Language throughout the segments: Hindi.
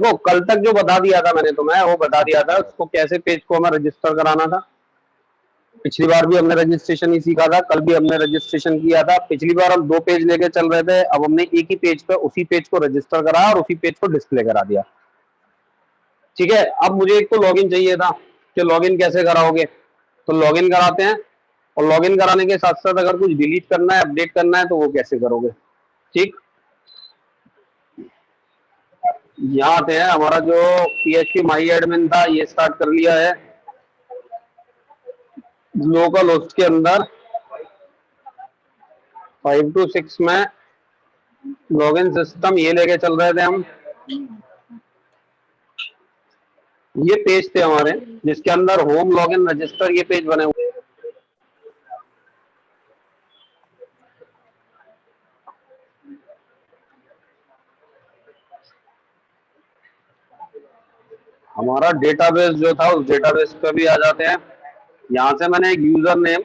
देखो कल तक जो बता दिया था मैंने तुम्हें, वो बता दिया था उसको कैसे पेज को हमें रजिस्टर कराना था। पिछली बार भी हमने रजिस्ट्रेशन ही सीखा था, कल भी हमने रजिस्ट्रेशन किया था। पिछली बार हम 2 पेज लेके चल रहे थे, अब हमने एक ही पेज पे उसी पेज को रजिस्टर करा और उसी पेज को डिस्प्ले करा दिया। ठीक है, अब मुझे एक तो लॉगिन चाहिए था कि लॉगिन कैसे कराओगे, तो लॉगिन कराते हैं। और लॉगिन कराने के साथ साथ अगर कुछ डिलीट करना है, अपडेट करना है, तो वो कैसे करोगे। ठीक, यहाँ आते हैं। हमारा जो PHP माई एडमिन था ये स्टार्ट कर लिया है। लोकल होस्ट के अंदर 526 में लॉगिन सिस्टम ये लेके चल रहे थे हम। ये पेज थे हमारे जिसके अंदर होम लॉगिन रजिस्टर ये पेज बने हुए। हमारा डेटाबेस जो था उस डेटाबेस पे भी आ जाते हैं। यहाँ से मैंने एक यूजर नेम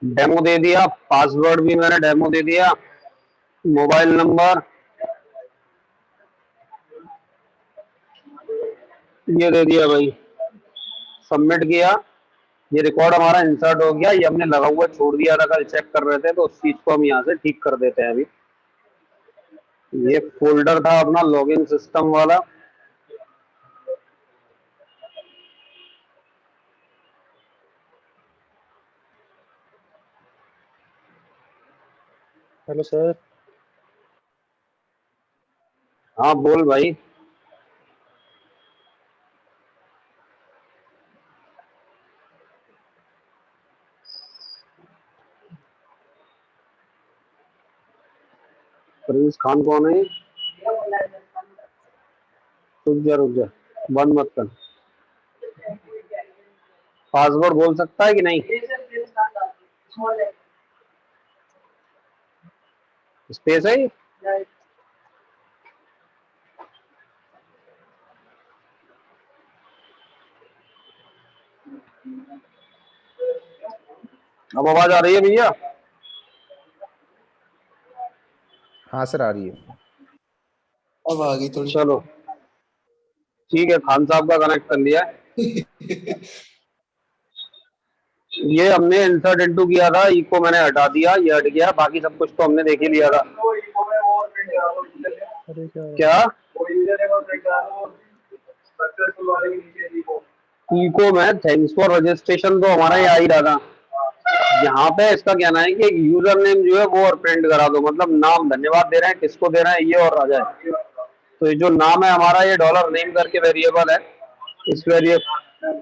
डेमो दे दिया, पासवर्ड भी मैंने डेमो दे दिया, मोबाइल नंबर ये दे दिया भाई, सबमिट किया। ये रिकॉर्ड हमारा इंसर्ट हो गया। ये हमने लगा हुआ छोड़ दिया था, कल चेक कर रहे थे, तो उस चीज को हम यहाँ से ठीक कर देते हैं अभी। ये फोल्डर था अपना लॉगिन सिस्टम वाला। Hello sir. हाँ बोल भाई। प्रिंस खान कौन है? रुक जा, बंद मत कर। पासवर्ड बोल सकता है कि नहीं? स्पेस है ये? अब आवाज आ रही है भैया? हाँ सर आ रही है। अब आ गई थोड़ी। चलो ठीक है, खान साहब का कनेक्ट कर लिया है। ये हमने इंसर्ट इनटू किया था, इको मैंने हटा दिया, ये हट गया, बाकी सब कुछ तो हमने देख ही लिया था। अरे क्या इको में थैंक्स फॉर रजिस्ट्रेशन तो हमारा ही आ ही रहा था। यहाँ पे इसका कहना है कि एक यूजर नेम जो है वो और प्रिंट करा दो, मतलब नाम धन्यवाद दे रहे हैं, किसको दे रहे हैं ये और आ जाए। तो ये जो नाम है हमारा, ये डॉलर नेम करके वेरिएबल है। इस वेरिएबल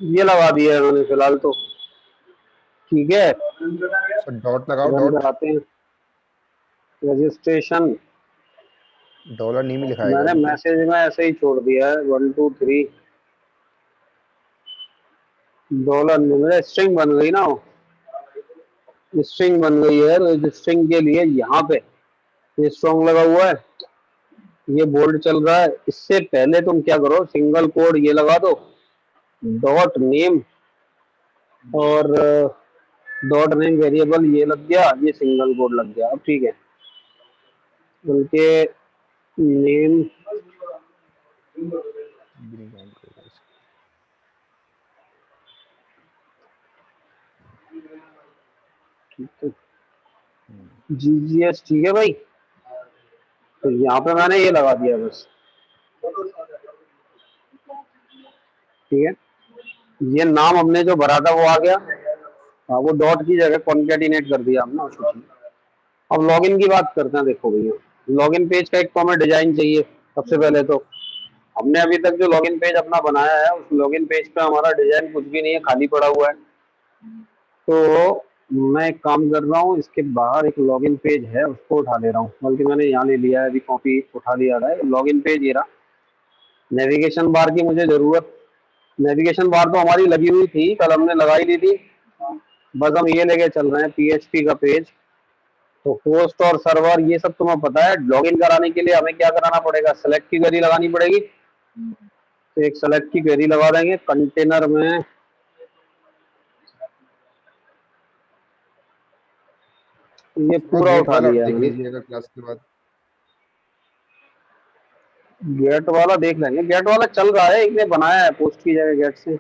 ये लगा दिया है मैंने फिलहाल तो। ठीक है, डॉट लगाओ, रन डॉट। कराते हैं रजिस्ट्रेशन। डॉलर नेम ही लिखाएगा मैंने अभी तो। मैसेज में ऐसे ही छोड़ दिया है 1 2 3 डॉलर नेम। स्ट्रिंग बन गई ना, स्ट्रिंग बन गई है। तो स्ट्रिंग के लिए यहाँ पे ये स्ट्रॉन्ग लगा हुआ है, ये बोल्ड चल रहा है। इससे पहले तुम क्या करो, सिंगल कोड ये लगा दो, डॉट नेम, और डॉट नेम वेरिएबल ये लग गया, ये सिंगल कोड लग गया। अब ठीक है, उनके नेम GGS। ठीक है भाई, तो यहाँ पे मैंने ये लगा दिया बस। ठीक है, ये नाम हमने जो भरा था वो आ गया। हाँ, वो डॉट की जगह कॉन्केटिनेट कर दिया हमने उसको। अब लॉगिन की बात करते हैं। देखो भैया, लॉगिन पेज का एक तो हमें डिजाइन चाहिए। सबसे पहले तो हमने अभी तक जो लॉगिन पेज अपना बनाया है, उस लॉगिन पेज पे हमारा डिजाइन कुछ भी नहीं है, खाली पड़ा हुआ है। तो मैं एक काम कर रहा हूँ, इसके बाहर एक लॉगिन पेज है उसको उठा ले रहा हूँ, बल्कि मैंने यहाँ ले लिया है, अभी कॉपी उठा लिया है। लॉगिन पेज ये रहा। नेविगेशन बार की मुझे जरूरत, नेविगेशन बार तो हमारी लगी हुई थी, कल हमने लगाई ली थी। बस हम ये लेके चल रहे हैं PHP का पेज। तो होस्ट और सर्वर ये सब तुम्हें पता है। लॉगिन कराने के लिए हमें क्या कराना पड़ेगा, सेलेक्ट की क्वेरी लगानी पड़ेगी। तो एक सेलेक्ट की क्वेरी लगा देंगे कंटेनर में। ये वो पूरा गेट उठा वाला लिया है देख मैंने। लीजिएगा क्लास के बाद। गेट वाला देख लेंगे, गेट वाला चल रहा है, एक ने बनाया है पोस्ट की जगह गेट से।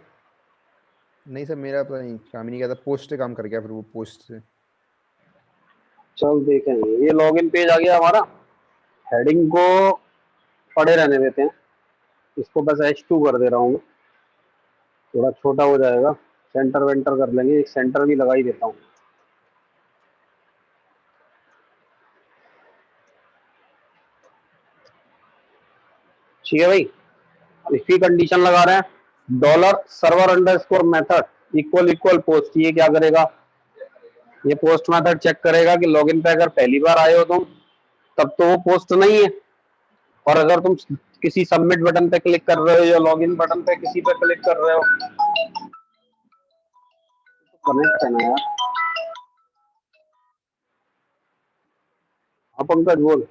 नहीं सर, मेरा पता नहीं काम ही नहीं किया था, पोस्ट से काम कर गया फिर वो पोस्ट से। चल देखेंगे। ये लॉगिन पेज आ गया हमारा। हेडिंग को पड़े रहने देते हैं, इसको बस H2 कर दे रहा हूँ मैं, थोड़ा छोटा हो जाएगा। सेंटर वेंटर कर लेंगे, एक सेंटर भी लगा ही देता हूँ। ठीक है भाई। अब इसकी कंडीशन लगा रहे हैं, dollar server underscore method equal equal post. ये क्या करेगा, ये पोस्ट मेथड चेक करेगा कि लॉगिन पे अगर पहली बार आए हो तुम, तब तो वो पोस्ट नहीं है। और अगर तुम किसी सबमिट बटन पे क्लिक कर रहे हो या लॉगिन बटन पे किसी पे क्लिक कर रहे हो, कनेक्ट करना यार। हाँ पंकज बोल।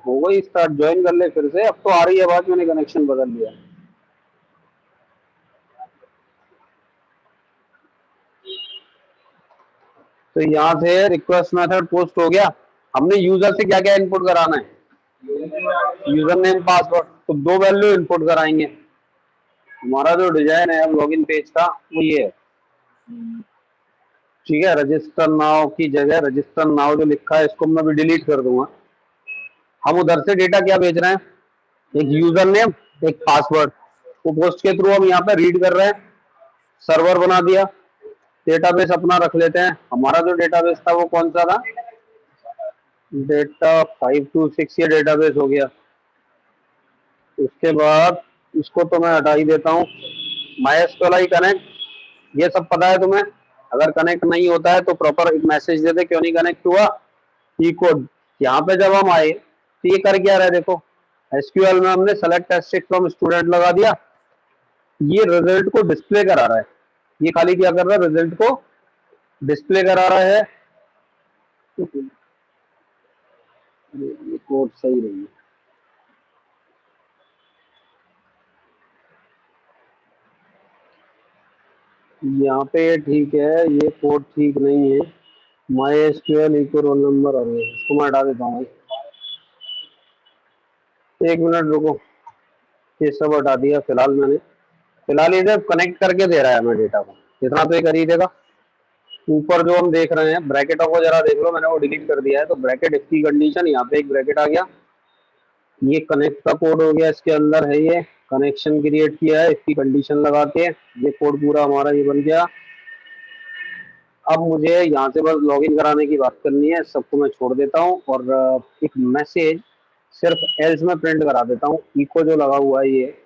हो गई स्टार्ट, ज्वाइन कर ले फिर से। अब तो आ रही है आवाज, मैंने कनेक्शन बदल लिया। तो यहाँ से रिक्वेस्ट मेथड पोस्ट हो गया। हमने यूजर से क्या क्या इनपुट कराना है, यूजर नेम पासवर्ड, तो दो वैल्यू इनपुट कराएंगे। हमारा जो डिजाइन है अब लॉगिन पेज का वो ये है। ठीक है, रजिस्टर नाउ की जगह रजिस्टर नाउ जो लिखा है इसको मैं भी डिलीट कर दूंगा। हम उधर से डेटा क्या भेज रहे हैं, एक यूजर नेम एक पासवर्ड, वो पोस्ट के थ्रू हम यहाँ पे रीड कर रहे हैं। सर्वर बना दिया, डेटाबेस अपना रख लेते हैं। हमारा जो डेटाबेस था वो कौन सा था, डेटा 526 ये डेटाबेस हो गया। उसके बाद इसको तो मैं हटा ही देता हूँ। MySQL कनेक्ट, ये सब पता है तुम्हें। अगर कनेक्ट नहीं होता है तो प्रॉपर एक मैसेज दे दे क्यों नहीं कनेक्ट हुआ। ई कोड, यहाँ पे जब हम आए तो ये कर क्या रहा है देखो, एसक्यूएल में हमने सेलेक्ट एस्ट्रिक्ट फ्रॉम स्टूडेंट लगा दिया, ये रिजल्ट को डिस्प्ले करा रहा है। ये खाली क्या कर रहा है, रिजल्ट को डिस्प्ले करा रहा है। ये कोड सही नहीं है, यहाँ पे ठीक है, ये कोड ठीक नहीं है। MySQL इको रोल नंबर और ये इसको मैं हटा देता हूँ। एक मिनट रुको, ये सब हटा दिया फिलहाल मैंने। फिलहाल ये जब कनेक्ट करके दे रहा है हमें डेटा को, इतना तो ये कर ही देगा। ऊपर जो हम देख रहे हैं ब्रैकेटों को जरा देख लो, मैंने वो डिलीट कर दिया है। तो ब्रैकेट इसकी कंडीशन, यहाँ पे एक ब्रैकेट आ गया, ये कनेक्ट का कोड हो गया, इसके अंदर है ये कनेक्शन क्रिएट किया है, इसकी कंडीशन लगा के ये कोड पूरा हमारा ये बन गया। अब मुझे यहाँ से बस लॉगिन कराने की बात करनी है, सबको मैं छोड़ देता हूँ और एक मैसेज सिर्फ एल्स में प्रिंट करा देता हूँ। इको जो लगा हुआ है ये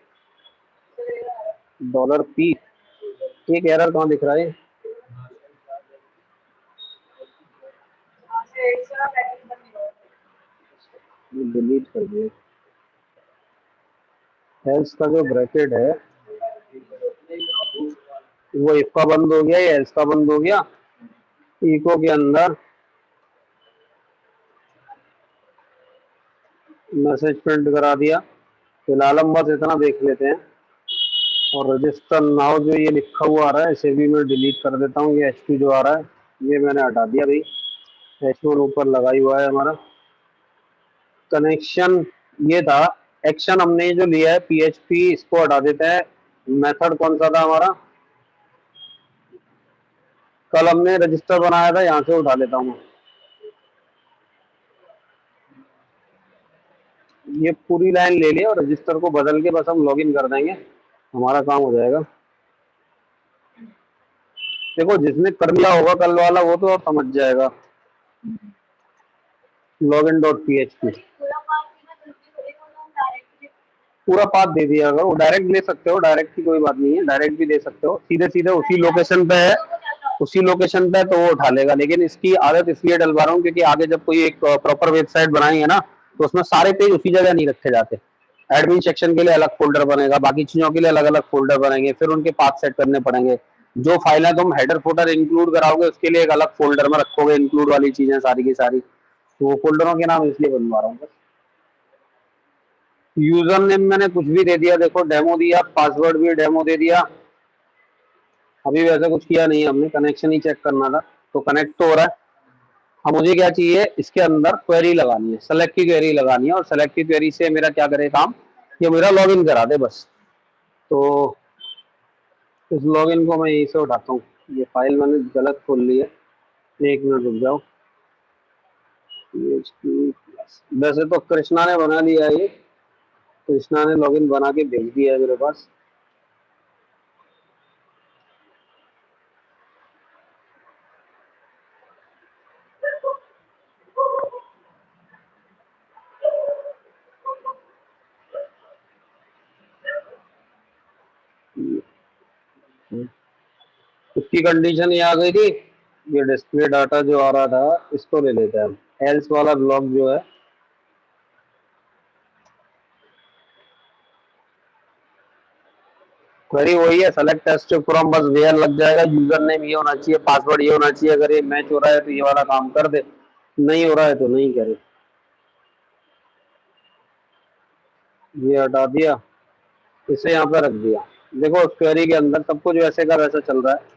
$p, एक एरर कहाँ दिख रहा है, डिलीट कर दिया। एल्स का जो ब्रैकेट है वो इसका बंद हो गया, ये एल्स का बंद हो गया। इको के अंदर मैसेज प्रिंट करा दिया। फिलहाल हम बस इतना देख लेते हैं। और रजिस्टर नाउ जो ये लिखा हुआ आ रहा है इसे भी मैं डिलीट कर देता हूँ। ये H2 जो आ रहा है ये मैंने हटा दिया भाई, H1 ऊपर लगा ही हुआ है हमारा। कनेक्शन ये था, एक्शन हमने जो लिया है PHP, इसको हटा देते हैं। मेथड कौन सा था हमारा, कल हमने रजिस्टर बनाया था, यहाँ से उठा लेता हूँ। ये पूरी लाइन ले लिया और रजिस्टर को बदल के बस हम लॉगिन कर देंगे, हमारा काम हो जाएगा। देखो जिसने कर लिया होगा कल वाला वो तो समझ जाएगा। login.php पूरा पाथ दे दिया। अगर वो डायरेक्ट ले सकते हो, डायरेक्ट की कोई बात नहीं है, डायरेक्ट भी दे सकते हो, सीधे सीधे उसी लोकेशन पे है, उसी लोकेशन पे तो वो उठा लेगा। लेकिन इसकी आदत इसलिए डलवा रहा हूँ क्योंकि आगे जब कोई एक प्रॉपर वेबसाइट बनाएंगे ना तो उसमें सारे पेज उसी जगह नहीं रखे जाते। एडमिन सेक्शन के लिए अलग फोल्डर बनेगा, बाकी चीजों के लिए अलग अलग फोल्डर बनेंगे, फिर उनके पाथ सेट करने पड़ेंगे। जो फाइलें तुम हेडर फोल्डर इंक्लूड कराओगे उसके लिए एक अलग फोल्डर में रखोगे इंक्लूड वाली चीजें सारी की सारी। तो वो फोल्डरों के नाम इसलिए बनवा रहा हूँ। यूजर नेम मैंने कुछ भी दे दिया, देखो डेमो दिया, पासवर्ड भी डेमो दे दिया। अभी वैसा कुछ किया नहीं है हमने, कनेक्शन ही चेक करना था, तो कनेक्ट तो हो रहा है। अब मुझे क्या चाहिए, इसके अंदर क्वेरी लगानी है, सेलेक्ट की क्वेरी लगानी है, और सेलेक्ट की क्वेरी से मेरा क्या करे काम, ये मेरा लॉगिन करा दे बस। तो इस लॉगिन को मैं यहीं से उठाता हूँ। ये फाइल मैंने गलत खोल ली है, एक मिनट रुक जाओ। PHP वैसे तो कृष्णा ने बना दिया है, ये कृष्णा ने लॉगिन बना के भेज दिया है मेरे पास। उसकी कंडीशन ये आ गई थी, ये डिस्प्ले डाटा जो आ रहा था इसको ले लेते हैं हम, एल्स वाला ब्लॉक जो है, क्वेरी वही है, सेलेक्ट टेस्ट फ्रॉम, बस वेयर लग जाएगा, यूजर नेम ये होना चाहिए, पासवर्ड ये होना चाहिए, अगर ये मैच हो रहा है तो ये वाला काम कर दे, नहीं हो रहा है तो नहीं करे। ये हटा दिया, इसे यहाँ पे रख दिया। देखो उस क्वेरी के अंदर सब कुछ वैसे का वैसा चल रहा है।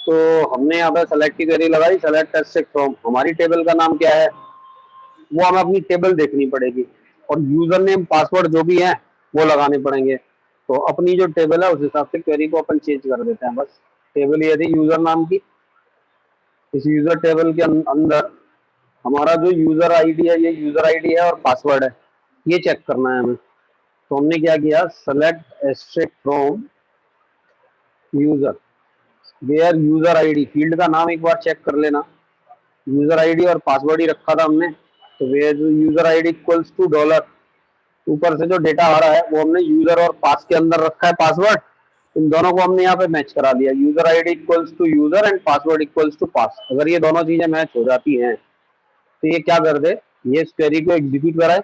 तो हमने यहाँ पे सेलेक्ट की क्वेरी लगाई, सेलेक्ट टेस्ट फ्रॉम, हमारी टेबल का नाम क्या है वो हमें अपनी टेबल देखनी पड़ेगी, और यूजर नेम पासवर्ड जो भी है वो लगाने पड़ेंगे। तो अपनी जो टेबल है उस हिसाब से क्वेरी को अपन चेंज कर देते हैं। बस टेबल ये थी यूजर नाम की, इस यूजर टेबल के अंदर हमारा जो यूजर आईडी है, ये यूजर आईडी है और पासवर्ड है, ये चेक करना है हमें। तो हमने क्या किया, select asterisk from user, where user ID, field का नाम एक बार चेक कर लेना, यूजर आईडी और पासवर्ड ही रखा था हमने, तो where user ID equals to dollar, ऊपर से जो डेटा आ रहा है वो हमने यूजर और पास के अंदर रखा है पासवर्ड, इन दोनों को हमने यहाँ पे मैच करा दिया, user ID equals to user and password equals to pass. अगर ये दोनों चीजें मैच हो जाती हैं तो ये क्या कर दे, ये इस क्वेरी को एग्जीक्यूट कराए।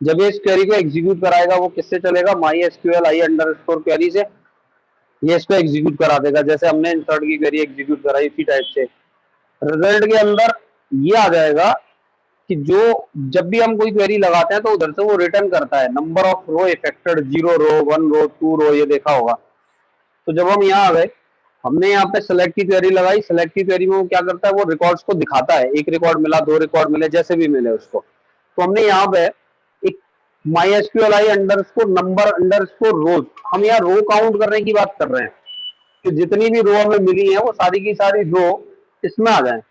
जब ये इस क्वेरी को एग्जीक्यूट कराएगा वो किससे चलेगा, my SQL i underscore query से, ये इसको एग्जीक्यूट करा देगा, जैसे हमने इंसर्ट की क्वेरी एग्जीक्यूट कराई इसी टाइप से। रिजल्ट के अंदर ये आ जाएगा कि जो जब भी हम कोई क्वेरी लगाते हैं तो उधर से वो रिटर्न करता है नंबर ऑफ रो इफेक्टेड, 0 रो, 1 रो, 2 रो, ये देखा होगा। तो जब हम यहाँ आ गए, हमने यहाँ पे सेलेक्ट की क्वेरी लगाई, सेलेक्ट की क्वेरी में वो क्या करता है, वो रिकॉर्ड्स को दिखाता है, एक रिकॉर्ड मिला, 2 रिकॉर्ड मिले, जैसे भी मिले उसको। तो हमने यहाँ पे एक MySQL i underscore number underscore rows, हम यहाँ रो काउंट करने की बात कर रहे हैं कि जितनी भी रो हमें मिली है वो सारी की सारी रो इसमें आ जाए,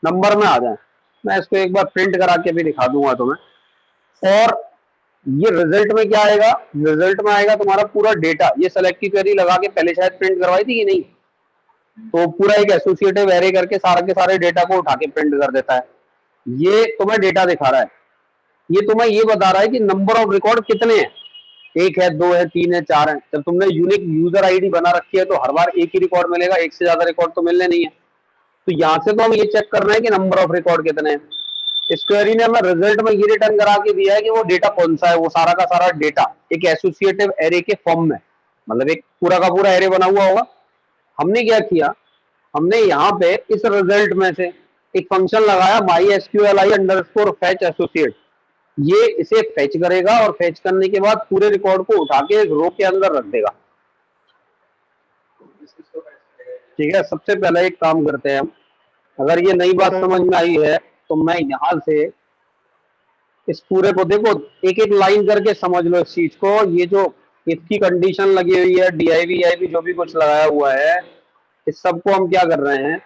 नंबर में आ जाए। मैं इसको एक बार प्रिंट करा के भी दिखा दूंगा तुम्हें। और ये रिजल्ट में क्या आएगा, रिजल्ट में आएगा तुम्हारा पूरा डेटा। ये सेलेक्ट की क्वेरी लगा के पहले शायद प्रिंट करवाई थी कि नहीं, तो पूरा एक एसोसिएटिव एरे करके सारे के सारे डेटा को उठा के प्रिंट कर देता है। ये तुम्हें डेटा दिखा रहा है, ये तुम्हें ये बता रहा है कि नंबर ऑफ रिकॉर्ड कितने हैं, एक है, दो है, तीन है, चार है। जब तुमने यूनिक यूजर आईडी बना रखी है तो हर बार एक ही रिकॉर्ड मिलेगा, एक से ज्यादा रिकॉर्ड तो मिलने नहीं है। तो यहाँ से तो हम ये चेक कर रहे हैं कि नंबर ऑफ रिकॉर्ड कितने हैं। इस क्वेरी ने हमें रिजल्ट में ये रिटर्न करा के दिया है कि वो डेटा कौन सा है, वो सारा का सारा डेटा एक एसोसिएटिव एरे के फॉर्म में, मतलब एक पूरा का पूरा एरे बना हुआ होगा। हमने क्या किया, हमने यहाँ पे इस रिजल्ट में से एक फंक्शन लगाया, my SQL i underscore fetch associate, ये इसे फेच करेगा और फेच करने के बाद पूरे रिकॉर्ड को उठा के रो के अंदर रख देगा। ठीक है, सबसे पहले एक काम करते हैं हम, अगर ये नई बात समझ में आई है तो मैं यहां से इस पूरे को देखो, एक एक लाइन करके समझ लो इस चीज को। ये जो इसकी कंडीशन लगी हुई है, डीआईवी आईवी जो भी कुछ लगाया हुआ है, इस सबको हम क्या कर रहे हैं,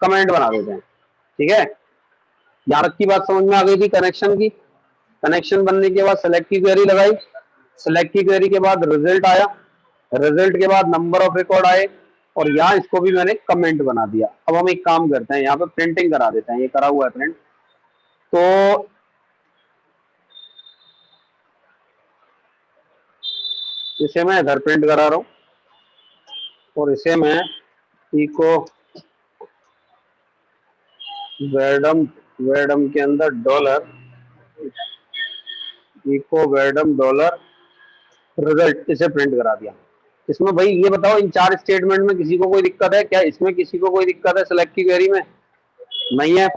कमेंट बना देते हैं। ठीक है, यहाँ तक की बात समझ में आ गई थी कनेक्शन की। कनेक्शन बनने के बाद सेलेक्ट की क्वेरी लगाई, सेलेक्ट की क्वेरी के बाद रिजल्ट आया, रिजल्ट के बाद नंबर ऑफ रिकॉर्ड आए, और यहाँ इसको भी मैंने कमेंट बना दिया। अब हम एक काम करते हैं, यहाँ पे प्रिंटिंग करा देते हैं, ये करा हुआ है प्रिंट। तो इसे मैं इधर प्रिंट करा रहा हूँ, और इसे मैं इको वेडम, वेडम के अंदर डॉलर, इको वेडम डॉलर रिजल्ट, इसे प्रिंट करा दिया। इसमें भाई ये बताओ, इन 4 स्टेटमेंट में किसी को कोई दिक्कत है क्या, इसमें किसी को कोई दिक्कत है सेलेक्ट की क्वेरी में, नहीं है।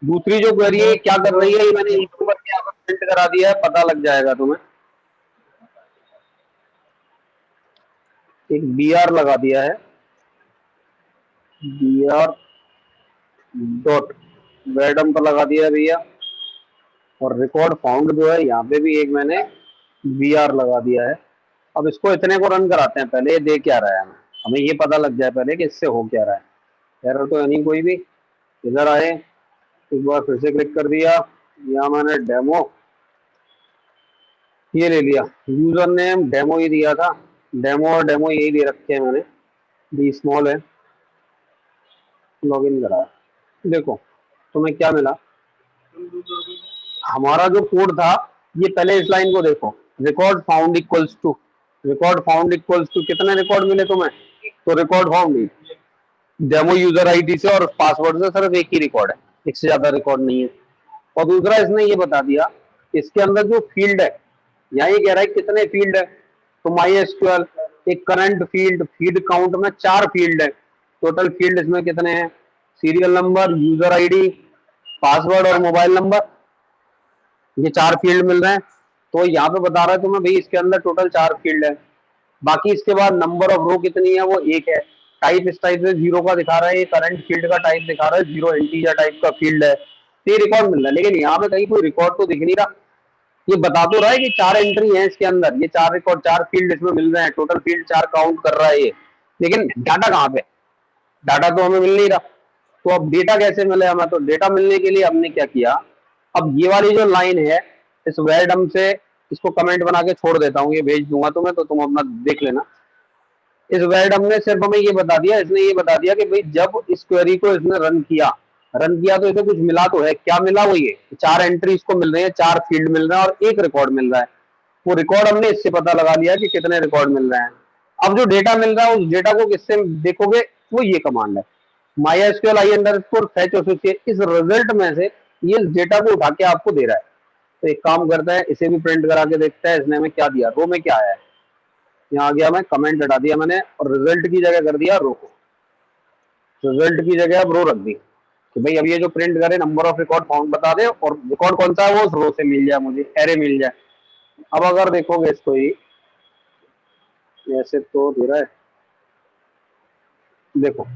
दूसरी जो क्वेरी है क्या कर रही है, ये मैंने इको करके यहाँ पर प्रिंट करा दिया है, पता लग जाएगा तुम्हें। एक BR लगा दिया है, BR डॉट वेडम पर लगा दिया है भैया। और रिकॉर्ड फाउंड जो है यहाँ पे भी एक मैंने BR लगा दिया है। अब इसको इतने को रन कराते हैं, पहले ये दे क्या रहा है हमें, हमें ये पता लग जाए पहले कि इससे हो क्या रहा है। एरर तो है नहीं कोई भी। इधर आए, एक बार फिर से क्लिक कर दिया, यहाँ मैंने डेमो ये ले लिया, यूजर नेम डेमो ही दिया था, डेमो और डेमो यही दे रखे हैं मैंने, डी स्मॉल है। लॉगिन करा, देखो तुम्हें क्या मिला। हमारा जो कोड था, ये पहले इस लाइन को देखो, record found equals to, record found equals to कितने रिकॉर्ड मिले तुम्हें, तो record found demo user ID से और पासवर्ड से सिर्फ एक ही रिकॉर्ड है, एक से ज्यादा रिकॉर्ड नहीं है। और दूसरा इसने ये बता दिया, इसके अंदर जो फील्ड है, यहाँ ये कह रहा है कितने फील्ड है, तो माई एसक्यूएल एक करंट फील्ड, फील्ड काउंट में 4 फील्ड है, टोटल फील्ड इसमें कितने हैं, serial number, user ID, password और मोबाइल नंबर, ये 4 फील्ड मिल रहे हैं। तो यहाँ पे बता रहा है तुम्हें भाई इसके अंदर टोटल 4 फील्ड है। बाकी इसके बाद नंबर ऑफ रो कितनी है, वो 1 है। टाइप इस टाइप से 0 का दिखा रहा है, ये करंट फील्ड का टाइप दिखा रहा है, 0 इंटीजर टाइप का फील्ड है, तो ये रिकॉर्ड मिल रहा है। लेकिन यहाँ पे कहीं कोई रिकॉर्ड तो दिख नहीं रहा। ये बता तो रहा है कि 4 एंट्री है इसके अंदर, ये 4 रिकॉर्ड 4 फील्ड इसमें मिल रहे हैं, टोटल फील्ड 4 काउंट कर रहा है ये, लेकिन डाटा कहाँ पे, डाटा तो हमें मिल नहीं रहा। तो अब डेटा कैसे मिले हमें, तो डेटा मिलने के लिए हमने क्या किया, अब ये वाली जो लाइन है, इस वेडम से इसको कमेंट बना के छोड़ देता हूँ, ये भेज दूंगा तुम्हें, तो तुम अपना देख लेना। इस वेडम ने सिर्फ हमें ये बता दिया, इसने ये बता दिया कि भाई जब इस क्वेरी को इसने रन किया तो इसे कुछ मिला तो है, क्या मिला, वो ये 4 एंट्री इसको मिल रही है, 4 फील्ड मिल रहे हैं और 1 रिकॉर्ड मिल रहा है। वो रिकॉर्ड हमने इससे पता लगा लिया कि कितने रिकॉर्ड मिल रहे हैं। अब जो डेटा मिल रहा है उस डेटा को किससे देखोगे, वो ये कमांड है, MySQL i_fetch एसोसिएट, इस रिजल्ट में से ये इस डेटा को उठा के आपको दे रहा है। तो एक काम करता है, इसे भी प्रिंट करा के देखता है, इसने हमें क्या दिया, रो में क्या आया है। यहाँ आ गया, मैं कमेंट हटा दिया मैंने और रिजल्ट की जगह कर दिया रो को, रिजल्ट की जगह अब रो रख दी कि भाई अब ये जो प्रिंट करे नंबर ऑफ रिकॉर्ड फाउंड बता दे और रिकॉर्ड कौन सा है वो उस रो से मिल जाए, मुझे एरे मिल जाए। अब अगर देखोगे इसको ही ऐसे तो दे रहा है, देखो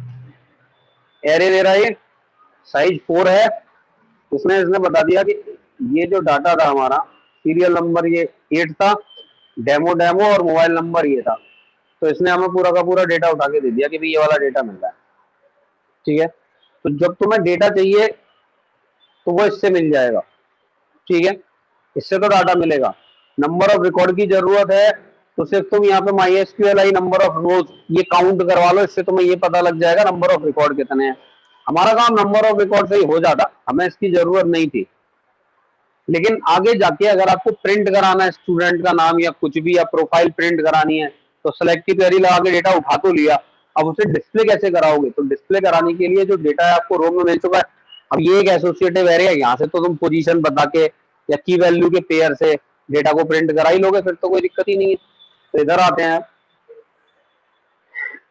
एरे दे रहा है, ये साइज 4 है, उसने इसने बता दिया कि ये जो डाटा था हमारा, सीरियल नंबर ये 8 था, डेमो डेमो और मोबाइल नंबर ये था। तो इसने हमें पूरा का पूरा डेटा उठा के दे दिया कि भाई ये वाला डेटा मिल रहा है। ठीक है, तो जब तुम्हें डेटा चाहिए तो वो इससे मिल जाएगा। ठीक है, इससे तो डाटा मिलेगा। नंबर ऑफ रिकॉर्ड की जरूरत है तो सिर्फ तुम यहाँ पे MySQL आई नंबर ऑफ रोज ये काउंट करवा लो, इससे तुम्हें ये पता लग जाएगा नंबर ऑफ रिकॉर्ड कितने हैं। हमारा काम नंबर ऑफ रिकॉर्ड से ही हो जाता, हमें इसकी जरूरत नहीं थी। लेकिन आगे जाके अगर आपको प्रिंट कराना है स्टूडेंट का नाम या कुछ भी, या प्रोफाइल प्रिंट करानी है, तो सेलेक्टिव क्वेरी लगा के डेटा उठा तो लिया, अब उसे डिस्प्ले कैसे कराओगे, तो डिस्प्ले कराने के लिए जो डेटा है आपको रो में मिल चुका है, अब ये एक एसोसिएटिव एरे है, यहाँ से तो तुम पोजीशन बता के या की वैल्यू के पेयर से डेटा को प्रिंट करा ही लोगे, फिर तो कोई दिक्कत ही नहीं है। तो इधर आते हैं,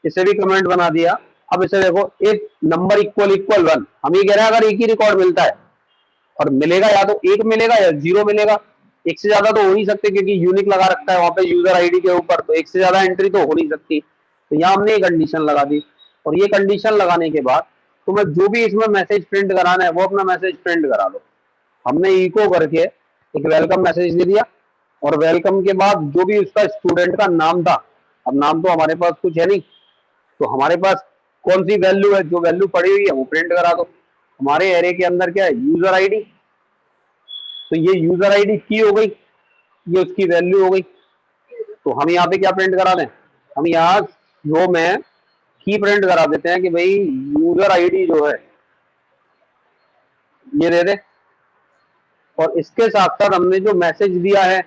इसे भी कमेंट बना दिया। अब इसे देखो, एक नंबर इक्वल इक्वल 1, हम ये कह रहे हैं अगर एक ही रिकॉर्ड मिलता है और मिलेगा या तो 1 मिलेगा या 0 मिलेगा, एक से ज्यादा तो हो नहीं सकते क्योंकि यूनिक लगा रखा है वहां पे यूजर आईडी के ऊपर, तो एक से ज्यादा एंट्री तो हो नहीं सकती। तो यहाँ हमने ये कंडीशन लगा दी, और ये कंडीशन लगाने के बाद तुम्हें जो भी इसमें मैसेज प्रिंट कराना है वो अपना मैसेज प्रिंट करा लो। हमने इको करके एक वेलकम मैसेज दे दिया, और वेलकम के बाद जो भी उसका स्टूडेंट का नाम था, अब नाम तो हमारे पास कुछ है नहीं, तो हमारे पास कौन सी वैल्यू है, जो वैल्यू पड़ी हुई है वो प्रिंट करा दो। हमारे एरे के अंदर क्या है, यूजर आईडी, तो ये यूजर आईडी की हो गई, ये उसकी वैल्यू हो गई। तो हम यहाँ पे क्या प्रिंट करा दें, हम यहाँ रो में की प्रिंट करा देते हैं कि भाई यूजर आईडी जो है ये दे दे, और इसके साथ साथ हमने जो मैसेज दिया है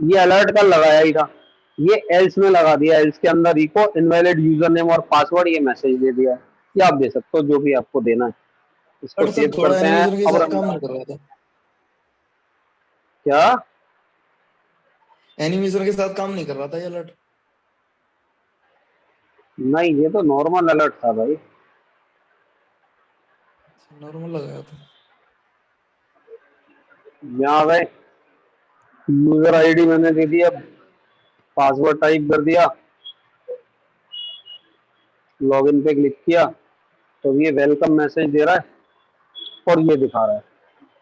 ये अलर्ट कल लगाया ही था, ये एल्स में लगा दिया, एल्स के अंदर इको इनवैलिड यूजर नेम और पासवर्ड ये मैसेज दे दिया है। ये आप दे सकते हो जो भी आपको देना है। इसको बट सर सेव थोड़ा करते हैं एनिमेशन के अब साथ रन काम करा। नहीं कर रहा था, क्या, एनिमेशन के साथ काम नहीं कर रहा था ये अलर्ट। नहीं ये तो नॉर्मल अलर्ट था भाई। नॉर्मल लगाया था। यहाँ गए, यूजर आईडी मैंने दे दिया, पासवर्ड टाइप कर दिया, लॉगिन पे क्लिक किया तो ये वेलकम मैसेज दे रहा है और ये दिखा रहा है।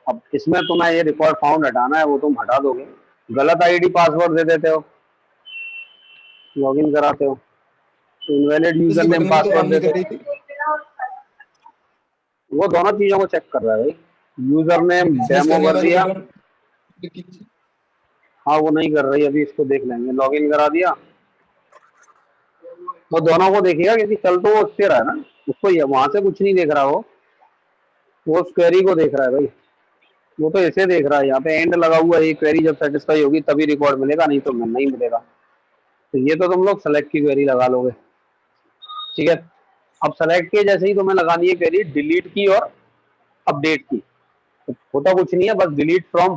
अब इसमें तुम्हें ये रिकॉर्ड फाउंड हटाना है, वो तुम हटा दोगे। गलत आईडी पासवर्ड दे देते हो, लॉगिन कराते हो तो इनवैलिड यूजर किसी नेम बटन में तो काम पासवर्ड नहीं देते कर हो। रही थी। वो दोनों चीजों को चेक कर रहा है भाई। यूजर नेम डिसमिस डेमो करने कर वाले दिया, बटन हाँ वो नहीं कर रही, अभी इसको देख लेंगे। लॉगिन करा दिया, वो दोनों को देखेगा क्योंकि चल तो वो उससे रहा है ना, उसको वहां से कुछ नहीं देख रहा, वो उस क्वेरी को देख रहा है भाई। वो तो ऐसे देख रहा है, यहाँ पे एंड लगा हुआ है, ये क्वेरी जब सेटिस्फाई होगी तभी रिकॉर्ड मिलेगा, नहीं तो नहीं मिलेगा। तो ये तो तुम लोग सेलेक्ट की क्वेरी लगा लोगे, ठीक है। अब सेलेक्ट के जैसे ही तुम्हें लगानी है क्वेरी डिलीट की और अपडेट की, तो होता कुछ नहीं है, बस डिलीट फ्रॉम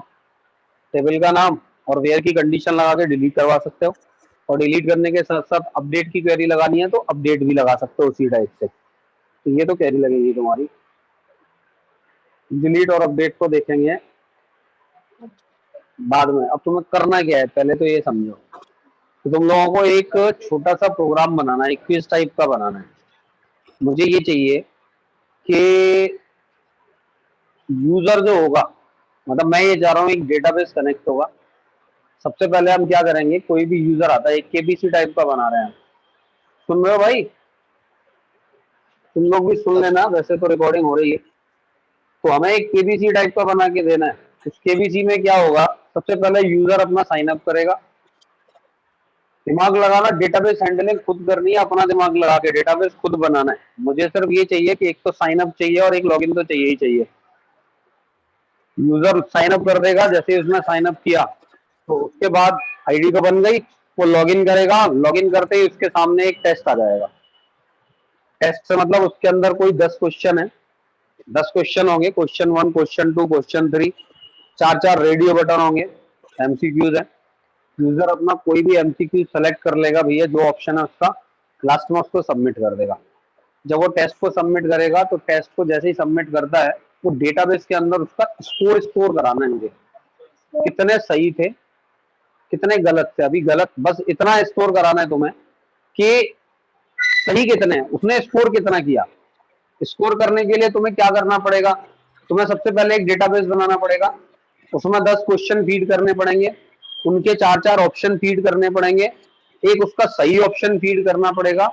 टेबल का नाम और वेयर की कंडीशन लगा के डिलीट करवा सकते हो। और डिलीट करने के साथ साथ अपडेट की क्वेरी लगानी है तो अपडेट भी लगा सकते हो उसी टाइप से। तो ये तो क्वेरी लगेगी तुम्हारी। डिलीट और अपडेट को देखेंगे बाद में। अब तुम्हें करना क्या है पहले तो ये समझो। तो तुम लोगों को एक छोटा सा प्रोग्राम बनाना है, क्विज टाइप का बनाना है। मुझे ये चाहिए कि यूजर जो होगा, मतलब मैं ये चाह रहा हूँ एक डेटाबेस कनेक्ट होगा। सबसे पहले हम क्या करेंगे, कोई भी यूजर आता है, एक केबीसी टाइप का बना रहे हैं। सुन रहे हो भाई? तुम लोग भी सुन लेना, वैसे तो रिकॉर्डिंग हो रही है। तो हमें एक केबीसी टाइप का बना के देना है। उस केबीसी में क्या होगा, सबसे पहले यूजर अपना साइन अप करेगा। दिमाग लगाना, डेटाबेस हैंडलिंग खुद करनी है, अपना दिमाग लगा के डेटाबेस खुद बनाना है। मुझे सिर्फ ये चाहिए कि एक तो साइन अप चाहिए और एक लॉगिन तो चाहिए ही चाहिए। यूजर साइन अप कर देगा, जैसे उसने साइन अप किया तो उसके बाद आईडी तो बन गई, वो लॉगिन करेगा। लॉगिन करते ही उसके सामने एक टेस्ट आ जाएगा। टेस्ट से मतलब उसके अंदर कोई 10 क्वेश्चन है, 10 क्वेश्चन होंगे, क्वेश्चन 1, क्वेश्चन 2, क्वेश्चन 3, चार चार रेडियो बटन होंगे, एमसीक्यूज है। यूजर अपना कोई भी एमसीक्यू सेलेक्ट कर लेगा भैया, जो ऑप्शन है उसका, लास्ट में उसको सबमिट कर देगा। जब वो टेस्ट को सबमिट करेगा तो टेस्ट को जैसे ही सबमिट करता है, वो डेटाबेस के अंदर उसका स्कोर कराना है मुझे, कितने सही थे कितने गलत थे। अभी गलत बस इतना स्कोर कराना है तुम्हें कि सही कितने, उसने स्कोर कितना किया। स्कोर करने के लिए तुम्हें क्या करना पड़ेगा, तुम्हें सबसे पहले एक डेटाबेस बनाना पड़ेगा। उसमें 10 क्वेश्चन फीड करने पड़ेंगे, उनके चार चार ऑप्शन फीड करने पड़ेंगे, एक उसका सही ऑप्शन फीड करना पड़ेगा,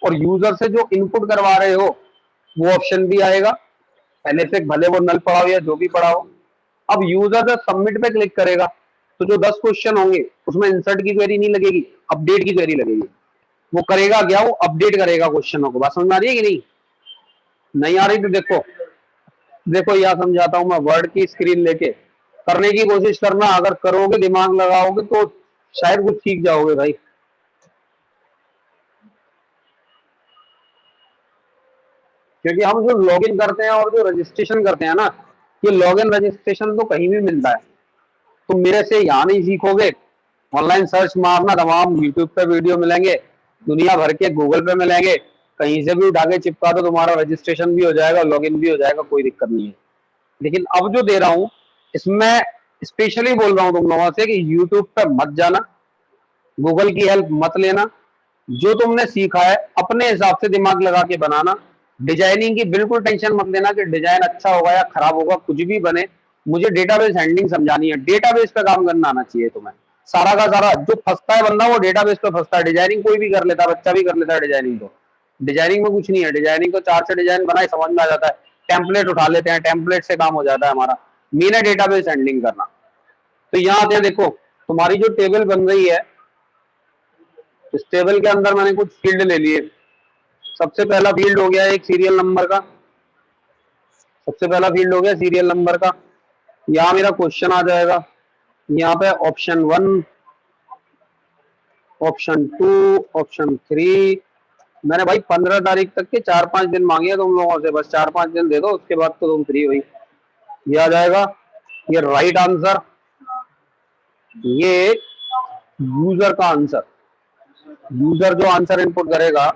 और यूजर से जो इनपुट करवा रहे हो वो ऑप्शन भी आएगा पहले से, भले वो नल पड़ा हो या जो भी पड़ा हो। अब यूजर जब सबमिट पे क्लिक करेगा तो जो 10 क्वेश्चन होंगे उसमें इंसर्ट की क्वेरी नहीं लगेगी, अपडेट की क्वेरी लगेगी। वो करेगा क्या, वो अपडेट करेगा क्वेश्चनों को। बात समझ आ रही है कि नहीं? नहीं आ रही तो देखो, देखो यह समझाता हूं मैं, वर्ड की स्क्रीन लेके करने की कोशिश करना। अगर करोगे, दिमाग लगाओगे तो शायद कुछ सीख जाओगे भाई। क्योंकि हम जो लॉगिन करते हैं और जो रजिस्ट्रेशन करते हैं ना, ये लॉगिन रजिस्ट्रेशन तो कहीं भी मिलता है। तुम मेरे से यहाँ नहीं सीखोगे, ऑनलाइन सर्च मारना, तमाम यूट्यूब पे वीडियो मिलेंगे, दुनिया भर के गूगल पे मिलेंगे, कहीं से भी उठा के चिपका दो, तुम्हारा रजिस्ट्रेशन भी हो जाएगा, लॉगिन भी हो जाएगा, कोई दिक्कत नहीं है। लेकिन अब जो दे रहा हूं इसमें स्पेशली बोल रहा हूं तुम लोगों से कि यूट्यूब पे मत जाना, गूगल की हेल्प मत लेना। जो तुमने सीखा है अपने हिसाब से दिमाग लगा के बनाना। डिजाइनिंग की बिल्कुल टेंशन मत लेना कि डिजाइन अच्छा होगा या खराब होगा, कुछ भी बने। मुझे डेटाबेस हैंडलिंग समझानी है, डेटाबेस पे काम करना आना चाहिए तुम्हें। सारा का सारा जो फंसता है बंदा वो डेटाबेस पे फंसता है। डिजाइनिंग कोई भी कर लेता है, बच्चा भी कर लेता है डिजाइनिंग। तो डिजाइनिंग में कुछ नहीं है, डिजाइनिंग तो चार से डिजाइन बनाए समझ में आ जाता है, टेम्पलेट उठा लेते हैं, टेम्पलेट से काम हो जाता है हमारा। मेन है डेटाबेस हैंडलिंग करना। तो यहाँ आते हैं, देखो तुम्हारी जो टेबल बन रही है, इस टेबल के अंदर मैंने कुछ फील्ड ले लिए। सबसे पहला फील्ड हो गया एक सीरियल नंबर का, सबसे पहला फील्ड हो गया सीरियल नंबर का। यहाँ मेरा क्वेश्चन आ जाएगा, यहाँ पे ऑप्शन 1, ऑप्शन 2, ऑप्शन 3। मैंने भाई 15 तारीख तक के 4-5 दिन मांगे तुम लोगों से, बस 4-5 दिन दे दो, उसके बाद तो तुम फ्री हुई। ये आ जाएगा, ये राइट आंसर, ये यूजर का आंसर। यूजर जो आंसर इनपुट करेगा,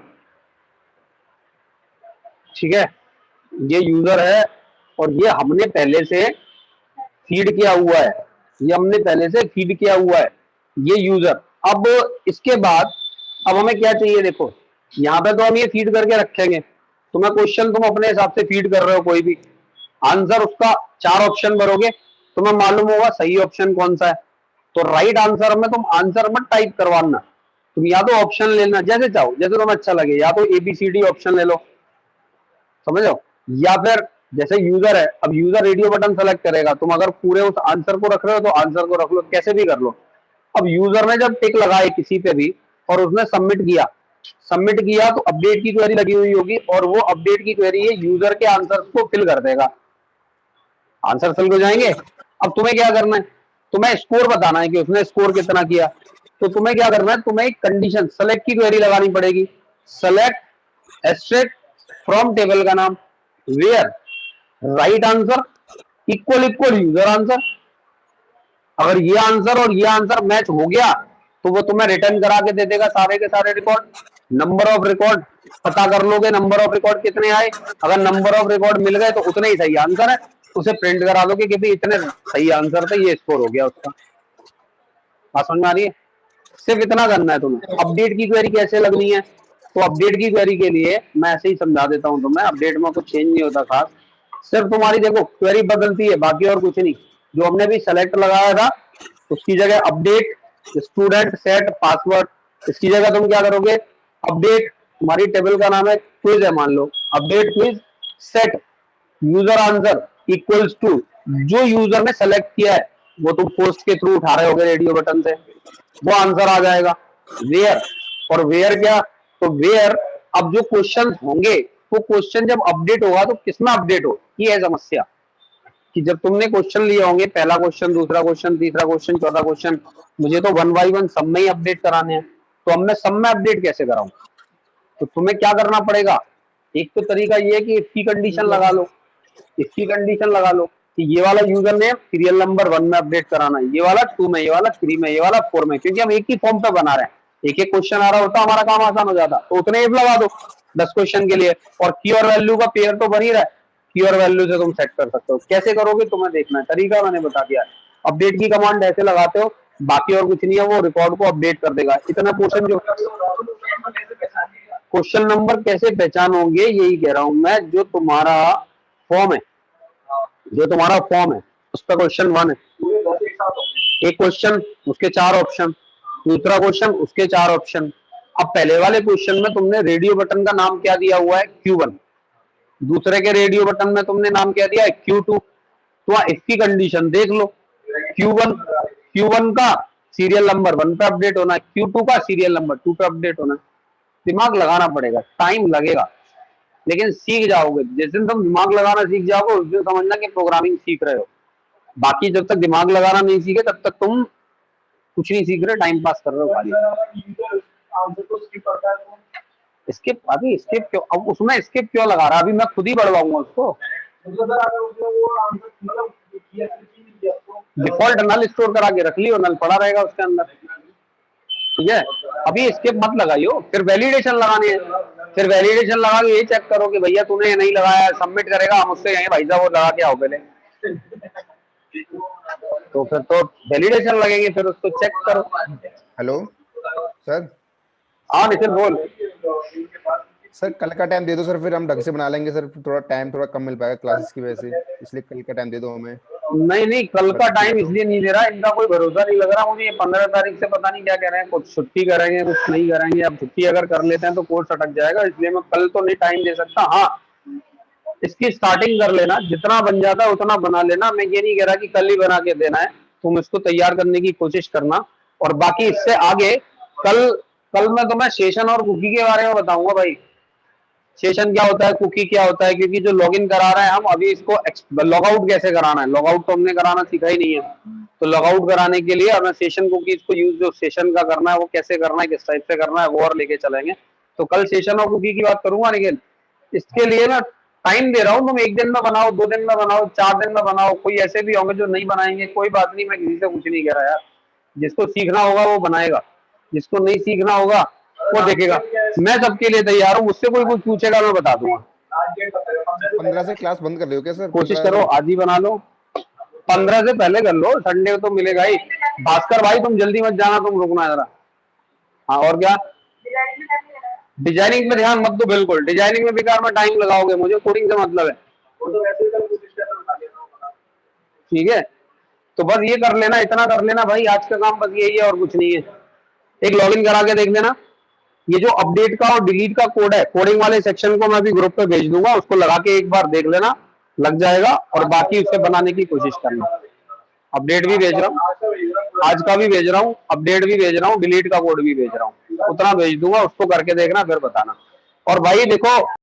ठीक है, ये यूजर है और ये हमने पहले से फीड किया हुआ है, ये हमने पहले से फीड किया हुआ है, ये यूजर। अब इसके बाद अब हमें क्या चाहिए, देखो यहाँ पे तो हम ये फीड करके रखेंगे, तुम्हें क्वेश्चन तुम अपने हिसाब से फीड कर रहे हो कोई भी, आंसर उसका 4 ऑप्शन भरोगे, तुम्हें मालूम होगा सही ऑप्शन कौन सा है। तो राइट आंसर में तुम आंसर मत टाइप करवाना, तुम या तो ऑप्शन लेना जैसे चाहो, जैसे तुम्हें अच्छा लगे, या तो ABCD ऑप्शन ले लो, समझो, या फिर जैसे यूजर है, अब यूजर रेडियो बटन सेलेक्ट करेगा, तुम अगर पूरे उस आंसर को रख रहे हो तो आंसर को रख लो, कैसे भी कर लो। अब यूजर ने जब टिक लगाए किसी पे भी और उसने सबमिट किया तो अपडेट की क्वेरी लगी हुई होगी, और वो अपडेट की क्वेरी है यूजर के आंसर को फिल कर देगा, आंसर फिल हो जाएंगे। अब तुम्हें क्या करना है, तुम्हें स्कोर बताना है कि उसने स्कोर कितना किया, तो तुम्हें क्या करना है, तुम्हें एक कंडीशन सेलेक्ट की क्वेरी लगानी पड़ेगी, सेलेक्ट एस्ट्रिक्ट फ्रॉम टेबल का नाम, where right answer equal equal user answer. अगर ये आंसर और ये आंसर मैच हो गया तो वो तुम्हें रिटर्न करा के दे देगा सारे के सारे रिकॉर्ड। नंबर ऑफ रिकॉर्ड पता कर लोगे, नंबर ऑफ रिकॉर्ड कितने आए, अगर नंबर ऑफ रिकॉर्ड मिल गए तो उतने ही सही आंसर है, उसे प्रिंट करा दोगे कि भाई इतने सही आंसर थे, ये स्कोर हो गया उसका। बात समझ में आ रही है? सिर्फ इतना करना है तुम्हें। अपडेट की क्वेरी कैसे लगनी है, तो अपडेट की क्वेरी के लिए मैं ऐसे ही समझा देता हूं तुम्हें, अपडेट में कुछ चेंज नहीं होता खास, सिर्फ तुम्हारी देखो क्वेरी बदलती है, बाकी और कुछ नहीं। जो हमने भी सेलेक्ट लगाया था उसकी जगह अपडेट स्टूडेंट सेट पासवर्ड, इसकी जगह तुम क्या करोगे, अपडेट, तुम्हारी टेबल का नाम है क्विज है मान लो, update quiz set user answer equals to जो यूजर ने सेलेक्ट किया है वो तुम पोस्ट के थ्रू उठा रहे होगे रेडियो बटन से, वो आंसर आ जाएगा। वेयर, और वेयर क्या, तो वेयर अब जो क्वेश्चन होंगे वो क्वेश्चन जब अपडेट होगा तो किसमें अपडेट हो, ये है समस्या कि जब तुमने क्वेश्चन लिए होंगे, पहला क्वेश्चन, दूसरा क्वेश्चन, तीसरा क्वेश्चन, चौथा क्वेश्चन, मुझे तो 1 बाय 1 सब में ही अपडेट कराने हैं, तो अब मैं सब में अपडेट कैसे कराऊं, तो तुम्हें क्या करना पड़ेगा, एक तो तरीका ये है कि इसकी कंडीशन लगा लो, इसकी कंडीशन लगा लो कि ये वाला यूजर नेम सीरियल नंबर 1 में अपडेट कराना है, ये वाला 2 में, ये वाला 3 में, ये वाला 4 में, क्योंकि हम एक ही फॉर्म पे बना रहे हैं, एक एक क्वेश्चन आ रहा होता हमारा काम आसान हो जाता, तो उतने इफ लगा दो 10 क्वेश्चन के लिए, और की और वैल्यू का पेयर तो बन ही रहा है, की और वैल्यू से तुम सेट कर सकते हो। कैसे करोगे तुम्हें देखना है, तरीका मैंने बता दिया। अपडेट की कमांड ऐसे लगाते हो, बाकी और कुछ नहीं है, वो रिकॉर्ड को अपडेट कर देगा। इतना पोर्शन जो क्वेश्चन नंबर कैसे पहचानोगे, यही कह रहा हूं मैं, जो तुम्हारा फॉर्म है, जो तुम्हारा फॉर्म है उस पर क्वेश्चन 1 है, एक क्वेश्चन उसके 4 ऑप्शन, दूसरा क्वेश्चन उसके 4 ऑप्शन। अब पहले वाले क्वेश्चन में तुमने रेडियो बटन का नाम क्या दिया हुआ है, Q1, दूसरे के रेडियो बटन में तुमने नाम क्या दिया है, Q2, तो इसकी कंडीशन देख लो, Q1 का सीरियल नंबर 1 पे अपडेट होना है, Q2 का सीरियल नंबर 2 पे अपडेट होना है। दिमाग लगाना पड़ेगा, टाइम लगेगा, लेकिन सीख जाओगे, जिस दिन तुम दिमाग लगाना सीख जाओगे उस दिन समझना कि प्रोग्रामिंग सीख रहे हो। बाकी जब तक दिमाग लगाना नहीं सीखे तब तक तुम कुछ नहीं सीख रहे, टाइम पास कर रहे हो खाली। स्किप, अभी स्किप क्यों, अब उसमें स्किप क्यों लगा रहा है, अभी मैं खुद ही बढ़वाऊंगा उसको। डिफॉल्ट नल स्टोर करा के रख लियो, नल पड़ा रहेगा उसके अंदर, ठीक है। अभी स्किप मत लगाइयो, फिर वैलिडेशन लगानी है, फिर वैलिडेशन लगा के ये चेक करो कि भैया तूने ये नहीं लगाया, सबमिट करेगा, हम उससे कहेंगे भाई साहब वो लगा के आओ पहले, तो फिर तो वैलिडेशन लगेगी, फिर उसको चेक करो। Hello sir. हाँ नितिन बोल। सर कल का टाइम दे दो सर, फिर हम ढंग से बना लेंगे सर, थोड़ा टाइम थोड़ा कम मिल पाएगा क्लासेस की वजह से, इसलिए कल का टाइम दे दो हमें। नहीं नहीं, कल का टाइम इसलिए नहीं दे रहा, इनका कोई भरोसा नहीं लग रहा मुझे, 15 तारीख से पता नहीं क्या कह रहे हैं, कुछ छुट्टी करेंगे कुछ नहीं करेंगे। अब छुट्टी अगर कर लेते हैं तो कोर्स अटक जाएगा, इसलिए मैं कल तो नहीं टाइम दे सकता। हाँ, इसकी स्टार्टिंग कर लेना, जितना बन जाता है उतना बना लेना, मैं ये नहीं कह रहा कि कल ही बना के देना है, तुम इसको तैयार करने की कोशिश करना। और बाकी इससे आगे कल कल मैं तुम्हें सेशन और कुकी के बारे में बताऊंगा भाई, सेशन क्या होता है, कुकी क्या होता है, क्योंकि जो लॉगिन करा रहे हैं हम अभी, इसको लॉगआउट कैसे कराना है, लॉगआउट तो हमने कराना सीखा ही नहीं है, तो लॉगआउट कराने के लिए हमें सेशन कुकीज को यूज जो सेशन का करना है वो कैसे करना है, किस टाइप से करना है, वो और लेके चलेंगे। तो कल सेशन और कुकी की बात करूंगा, लेकिन इसके लिए ना टाइम दे रहा हूँ, तुम 1 दिन में बनाओ, 2 दिन में बनाओ, 4 दिन में बनाओ, कोई ऐसे भी होंगे जो नहीं बनाएंगे, कोई बात नहीं, मैं किसी से कुछ नहीं कह रहा यार, जिसको सीखना होगा वो बनाएगा, जिसको नहीं सीखना होगा वो देखेगा। मैं सबके लिए तैयार हूँ, मुझसे कोई कुछ पूछेगा मैं बता दूंगा। 15 से क्लास बंद कर रहे हो क्या सर? कोशिश करो आज ही बना लो, 15 से पहले कर लो, संडे तो मिलेगा ही। भास्कर भाई तुम जल्दी मत जाना, तुम रुकना जरा। हाँ और क्या, डिजाइनिंग में ध्यान मत दो, बिल्कुल डिजाइनिंग में बेकार में टाइम लगाओगे, मुझे कोडिंग से मतलब है। ठीक है, तो बस ये कर लेना, इतना कर लेना भाई, आज का काम बस यही है और कुछ नहीं है। एक लॉगिन करा के देख लेना। ये जो अपडेट का और डिलीट का कोड है, कोडिंग वाले सेक्शन को मैं भी ग्रुप पे भेज दूंगा, उसको लगा के एक बार देख लेना, लग जाएगा। और बाकी उसे बनाने की कोशिश करना। अपडेट भी भेज रहा हूँ, आज का भी भेज रहा हूँ, अपडेट भी भेज रहा हूँ, डिलीट का कोड भी भेज रहा हूँ, उतना भेज दूंगा, उसको करके देखना फिर बताना। और भाई देखो